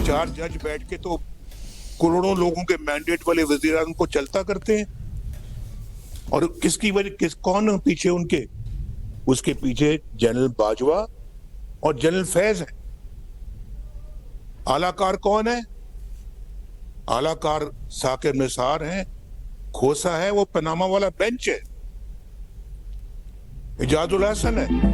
4 जज बैठ के तो करोड़ों लोगों के मैंडेट वाले वजीर आज़म को चलता करते हैं। और किसकी वजह, कौन पीछे उनके? उसके पीछे जनरल बाजवा और जनरल फैज है। आलाकार कौन है? आलाकार साकिर निसार है, खोसा है, वो पनामा वाला बेंच है, इजाजुल हसन है।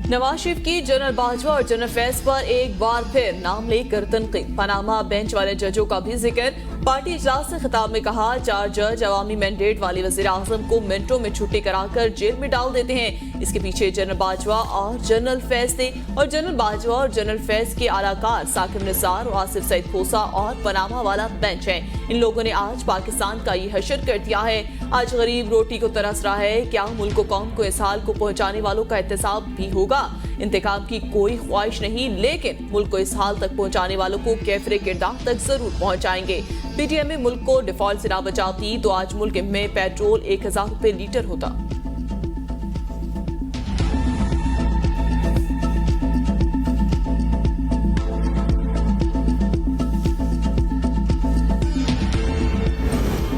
नवाज शरीफ की जनरल बाजवा और जनरल फैज पर एक बार फिर नाम लेकर तनकीद। पनामा बेंच वाले जजों का भी जिक्र। पार्टी इजलास से खिताब में कहा, 4 जज अवामी मैंडेट वाले वजीर आजम को मिनटों में छुट्टी कराकर जेल में डाल देते हैं। इसके पीछे जनरल बाजवा और जनरल फैज थे और जनरल बाजवा और जनरल फैज के आलाकार साकिब निसार और आसिफ सईद खोसा और पनामा वाला बेंच है। इन लोगों ने आज पाकिस्तान का ये हशर कर दिया है। आज गरीब रोटी को तरस रहा है। क्या मुल्क को कौम को इस हाल को पहुंचाने वालों का एहतसाब भी होगा? इंतकाम की कोई ख्वाहिश नहीं, लेकिन मुल्क को इस हाल तक पहुंचाने वालों को कैफरे किरदार तक जरूर पहुंचाएंगे। पीटीएम में मुल्क को डिफॉल्ट से ना बचाती तो आज मुल्क में पेट्रोल 1000 रुपए लीटर होता।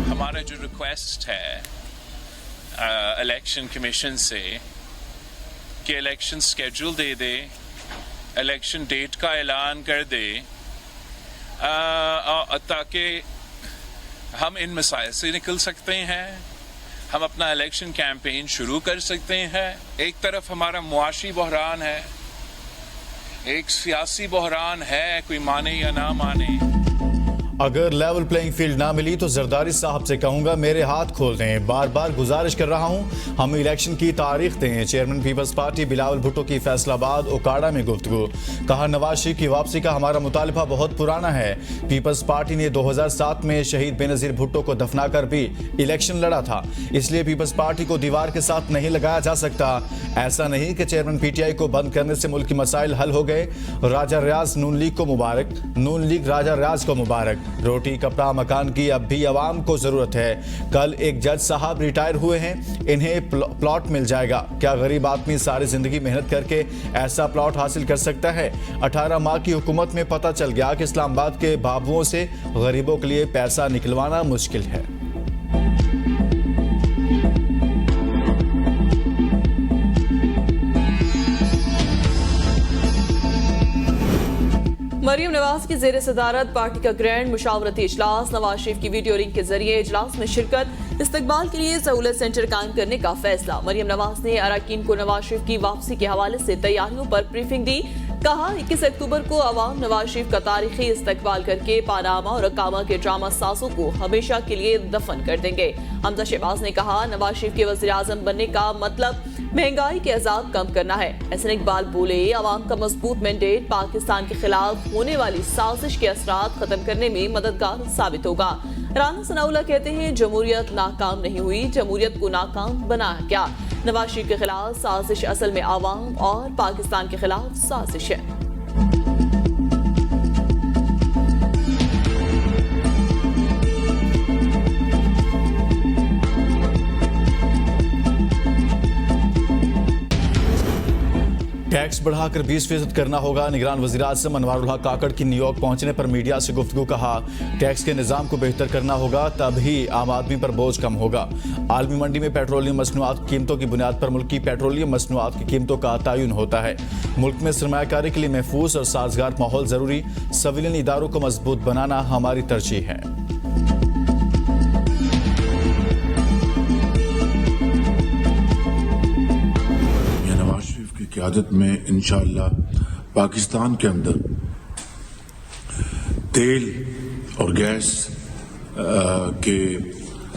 हमारा जो रिक्वेस्ट है इलेक्शन कमीशन से कि इलेक्शन स्केड्यूल दे दे, इलेक्शन डेट का ऐलान कर दे, ताकि हम इन मसाइल से निकल सकते हैं, हम अपना इलेक्शन कैंपेन शुरू कर सकते हैं। एक तरफ हमारा मुआशी बहरान है, एक सियासी बहरान है, कोई माने या ना माने। अगर लेवल प्लेइंग फील्ड ना मिली तो जरदारी साहब से कहूंगा मेरे हाथ खोल दें। बार बार गुजारिश कर रहा हूं, हम इलेक्शन की तारीख दें। Chairman peoples party Bilawal Bhutto की फैसलाबाद ओकाड़ा में गुफ्तगू। कहा, नवाज शरीफ की वापसी का हमारा मुतालबा बहुत पुराना है। पीपल्स पार्टी ने 2007 में शहीद बेनजीर भुट्टो को दफनाकर भी इलेक्शन लड़ा था, इसलिए पीपल्स पार्टी को दीवार के साथ नहीं लगाया जा सकता। ऐसा नहीं कि चेयरमैन पीटीआई को बंद करने से मुल्क की मसाइल हल हो गए। राजा रियाज नून लीग को मुबारक, नून लीग राजा रियाज को मुबारक। रोटी कपड़ा मकान की अब भी आवाम को जरूरत है। कल एक जज साहब रिटायर हुए हैं, इन्हें प्लॉट मिल जाएगा। क्या गरीब आदमी सारी जिंदगी मेहनत करके ऐसा प्लॉट हासिल कर सकता है? 18 माह की हुकूमत में पता चल गया कि इस्लामाबाद के बाबुओं से गरीबों के लिए पैसा निकलवाना मुश्किल है। मरियम नवाज की जेर सदारत पार्टी का ग्रैंड मुशावरती इजलास। नवाज शरीफ की वीडियो लिंक के जरिए इजलास में शिरकत। इस्तकबाल के लिए सहूलत सेंटर कायम करने का फैसला। मरियम नवाज ने अरकान को नवाज शरीफ की वापसी के हवाले से तैयारियों पर ब्रीफिंग दी। कहा, 21 अक्टूबर को अवाम नवाज शरीफ का तारीखी इस्तकबाल करके पानामा और अकामा के ड्रामा साजों को हमेशा के लिए दफन कर देंगे। हमजा शहबाज ने कहा, नवाज शरीफ के वज़ीर आज़म बनने का मतलब महंगाई के अजाब कम करना है। एहसन इकबाल बोले, अवाम का मजबूत मैंडेट पाकिस्तान के खिलाफ होने वाली साजिश के असरात खत्म करने में मददगार साबित होगा। राना सनाउल्लाह कहते हैं, जमहूरियत नाकाम नहीं हुई, जमहूरियत को नाकाम बनाया गया। नवाज शरीफ के खिलाफ साजिश असल में अवाम और पाकिस्तान के खिलाफ साजिश है। टैक्स बढ़ाकर 20% करना होगा। निगरान वज़ीर आज़म अनवारुल हक काकड़ की न्यूयॉर्क पहुंचने पर मीडिया से गुफ्तगू। कहा, टैक्स के निज़ाम को बेहतर करना होगा, तभी आम आदमी पर बोझ कम होगा। आलमी मंडी में पेट्रोलियम मसनूआत की कीमतों की बुनियाद पर मुल्क की पेट्रोलियम मसनूआत की कीमतों का तयन होता है। मुल्क में सरमायाकारी के लिए महफूज और साजगार माहौल ज़रूरी। सिविलियन इदारों को मजबूत बनाना हमारी तरजीह है। क़यादत में इंशाअल्लाह पाकिस्तान के अंदर तेल और गैस के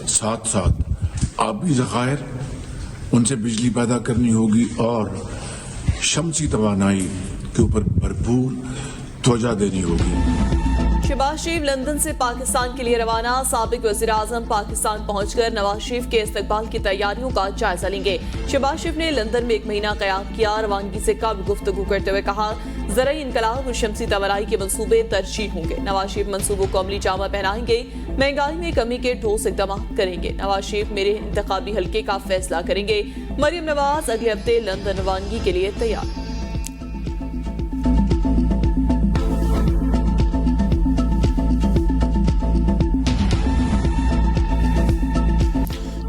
साथ साथ आबी ज़खायर, उनसे बिजली पैदा करनी होगी और शमसी तवानाई के ऊपर भरपूर तवज्जो देनी होगी। शहबाज शरीफ लंदन से पाकिस्तान के लिए रवाना। साबिक वज़ीर आज़म पाकिस्तान पहुंचकर नवाज शरीफ के इस्तकबाल की तैयारियों का जायजा लेंगे। शहबाज शरीफ ने लंदन में 1 महीना क़याम किया। रवानगी से कब गुफ्तगू करते हुए कहा, ज़राई इनकलाब और शमसी तवानाई के मंसूबे तरजीह होंगे। नवाज शरीफ मंसूबों को अमली जामा पहनाएंगे। महंगाई में कमी के ठोस इक़दाम करेंगे। नवाज शरीफ मेरे इंतखाबी हल्के का फैसला करेंगे। मरियम नवाज अगले हफ्ते लंदन रवानगी के लिए तैयार।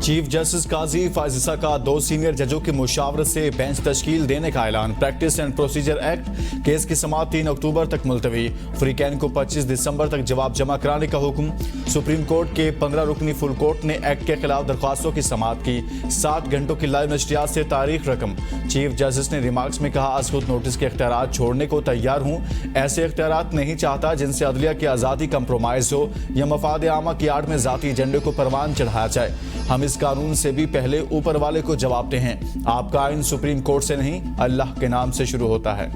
चीफ जस्टिस काजी फाजिसा का 2 सीनियर जजों की मुशावरत से बेंच तश्कील देने का ऐलान। Practice and procedure act case की समाअत 3 अक्टूबर तक मुलतवी। फ्रीकैन को 25 दिसंबर तक जवाब जमा कराने का हुक्म। सुप्रीम कोर्ट के 15 रुकनी फुल कोर्ट ने एक्ट के खिलाफ दरख्वास्तों की समाअत की। 7 घंटों की लाइव नशरियात से तारीख रकम। चीफ जस्टिस ने रिमार्क्स में कहा, आज खुद नोटिस के इख्तियारात छोड़ने को तैयार हूँ। ऐसे इख्तियारात नहीं चाहता जिनसे अदलिया की आज़ादी कंप्रोमाइज हो या मफाद आमा की आड़ में जाती एजेंडे को परवान चढ़ाया जाए। हम इस कानून से भी पहले ऊपर वाले को जवाबते हैं। आपका आइन सुप्रीम कोर्ट से नहीं, अल्लाह के नाम से शुरू होता है।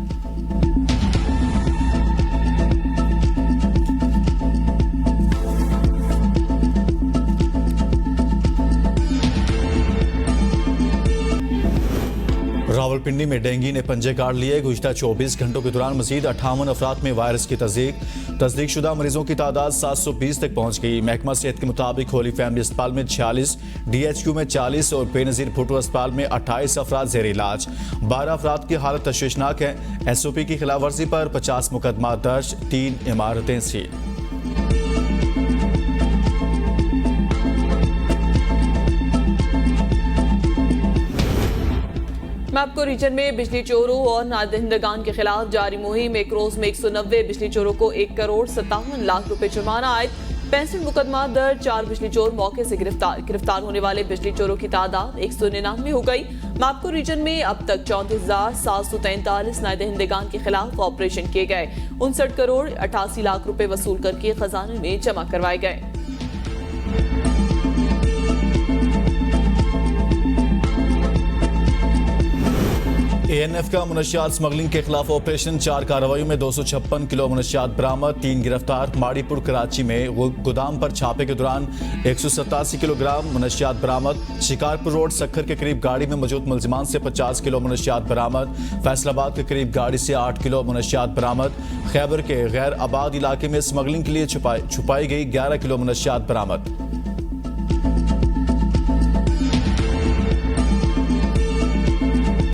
रावलपिंडी में डेंगू ने पंजे काट लिए। गुज़िश्ता 24 घंटों के दौरान मजीद 58 अफराद में वायरस की तस्दीक शुदा मरीजों की तादाद 720 तक पहुंच गई। महकमा सेहत के मुताबिक होली फैमिली अस्पताल में 46, DHQ में 40 और बेनज़ीर भुट्टो अस्पताल में 28 अफराद ज़ेर इलाज। 12 अफराद की हालत तशवीशनाक है। SOP की खिलाफवर्जी पर 50 मुकदमा दर्ज, 3 इमारतें सील। मैपको रीजन में बिजली चोरों और नादहिंदगान के खिलाफ जारी मुहिम। एक रोज में 190 बिजली चोरों को 1 करोड़ 57 लाख रुपए जुर्माना आए। 65 मुकदमा दर्ज, 4 बिजली चोर मौके से गिरफ्तार होने वाले बिजली चोरों की तादाद 199 हो गई। मैपको रीजन में अब तक 34,743 नादहिंदगान के खिलाफ ऑपरेशन किए गए। 59 करोड़ 88 लाख रुपए वसूल करके खजाने में जमा करवाए गए। ANF का मुनशियात स्मगलिंग के खिलाफ ऑपरेशन। 4 कार्रवाइयों में 256 किलो मुनशियात बरामद, 3 गिरफ्तार। माड़ीपुर कराची में गोदाम पर छापे के दौरान 187 किलोग्राम मुनशियात बरामद। शिकारपुर रोड सक्खर के करीब गाड़ी में मौजूद मुलजिमान से 50 किलो मुनशियात बरामद। फैसलाबाद के करीब गाड़ी से 8 किलो मुनशियात बरामद। खैबर के गैर आबाद इलाके में स्मगलिंग के लिए छुपाई गई 11 किलो मुनशियात बरामद।